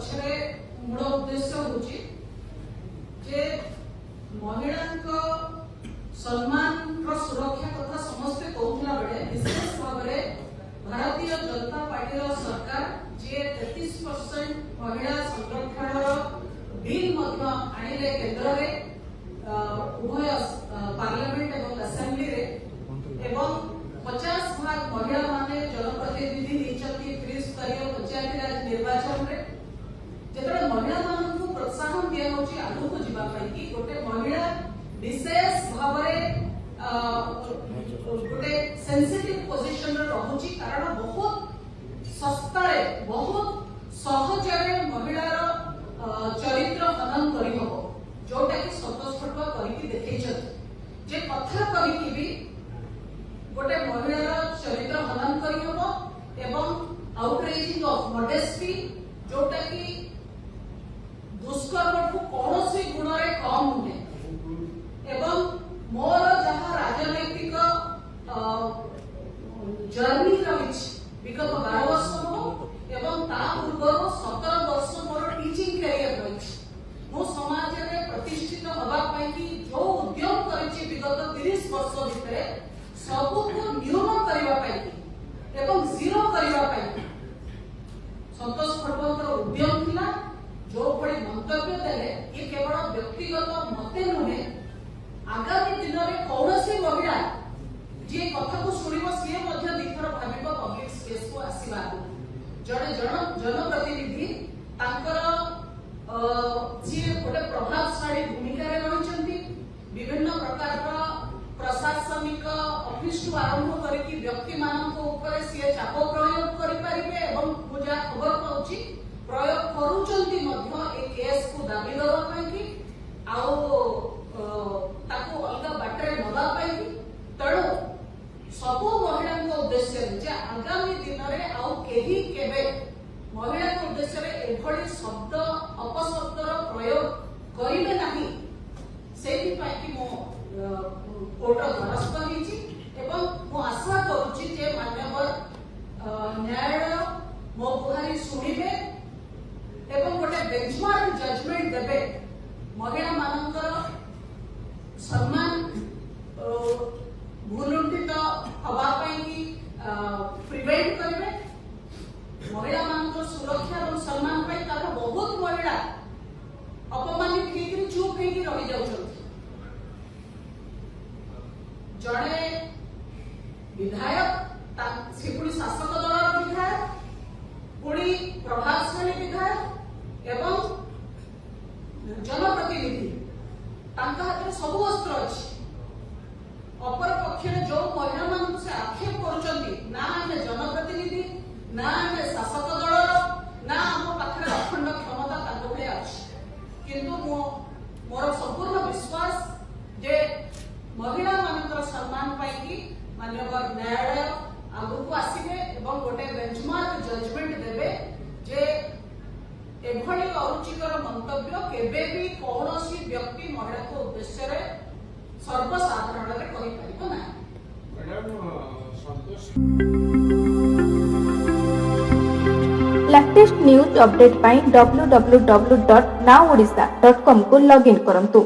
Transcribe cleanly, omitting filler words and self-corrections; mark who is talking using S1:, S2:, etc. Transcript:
S1: पछरे मूल उद्देश्य होची जे महिला सम्मान सुरक्षा कथा समस्ते कहूला बेले विशेष भाव में भारतीय जनता पार्टी सरकार जे 33% महिला संरक्षण बिल आनिले केंद्र रे उभय पार्लियामेंट एवं असेंबली रे एवं 50% महिला माने जनप्रतिनिधि निचती त्रिस्तरीय पंचायती राज निर्वाचन रे जेतरे महिला मानकु प्रोत्साहन दिया होची आगु जीवा पई कि गोटे महिला विशेष भाव में गोटे सेंसिटिव पोजिशन रहुची कारण बहुत सस्ता बहुत सहज महिलार चरित्र हनन करी हो जोटा कि सतस्फट करके देखैछत जे कथा करिकि भी गोटे महिलार चरित्र हनन करी हो एवं आउटरेजिंग ऑफ मॉडेस्टी जोटा कि दुष्कर्म को कौनसी गुण रे कम हुए एवं मोर जहाँ राजनैतिक जर्नी रही विगत 12 वर्ष हो एवं ता पूर्व 17 वर्ष मोर टीचिंग कैरियर रही मो समाज में प्रतिष्ठित हवा पाई कि जो उद्यम करिछि विगत 30 वर्ष भितरे सबको न्यून करबा पाई एवं जीरो करबा पाई संतोष खड़गकर उद्यम थिला जो भली मंतव्य देले ये केवल व्यक्तिगत मते नुहे आगामी दिन में कौनसी महिला जी कथा को शुणव सी दिथर भाव पब्लिक स्पेस को आसवा जड़े जनप्रतिनिधि सी गोटे प्रभावशाली भूमिका रही विभिन्न प्रकार प्रशासनिक ऑफिस टू आरंभ करके व्यक्ति मान सी चाप प्रयोग करें मुझे खबर पाऊँ प्रयोग कर केस को दाबी देवाई ताको अलग बाटरे नवा पाई तेणु सबु महिला उद्देश्य आगामी दिन में आउ केही केबे महिला उद्देश्य एभली शब्द अपशब्दर प्रयोग करिवे नाही सेहि पाई कि मो कोर्ट द्वारस्थ होईछि एवं मो आशा करूछि जे मान्यवर न्यायालय मो गुहारी सुनिबे एवं गोटे बेंचमार्क जजमेंट देबे महिला मानकर सम्मान भूलुंठित हवा प्रिवेंट करेंगे महिला मान सुरक्षा और सम्मान तार बहुत महिला अपमानित होकर चुप होकर रही जाऊँ जड़े विधायक से पुणी शासक दल विधायक पुणी प्रभावशाली विधायक एवं जनप्रतिनिधि हाथ में सब अस्त्र अच्छी अपर पक्ष जो महिला मान से आक्षेप कर जनप्रतिनिधि ना आम शासक दल ना आम पाखे अखंड क्षमता भाई अच्छी किंतु मोर संपूर्ण विश्वास जे महिला मान सम्मान पाई मानवर न्यायालय आगु आसवे और गोटे बेंचमार्क जजमेंट देवे जे एभली अरुचिकर मंतव्य केबे भी कौनसी व्यक्ति महिला को उद्देश्य रे सर्वसाधारण रे कहि परिबो ना
S2: लेटेस्ट न्यूज अपडेट पाई www.nowodisha.com को लॉगिन करंतु।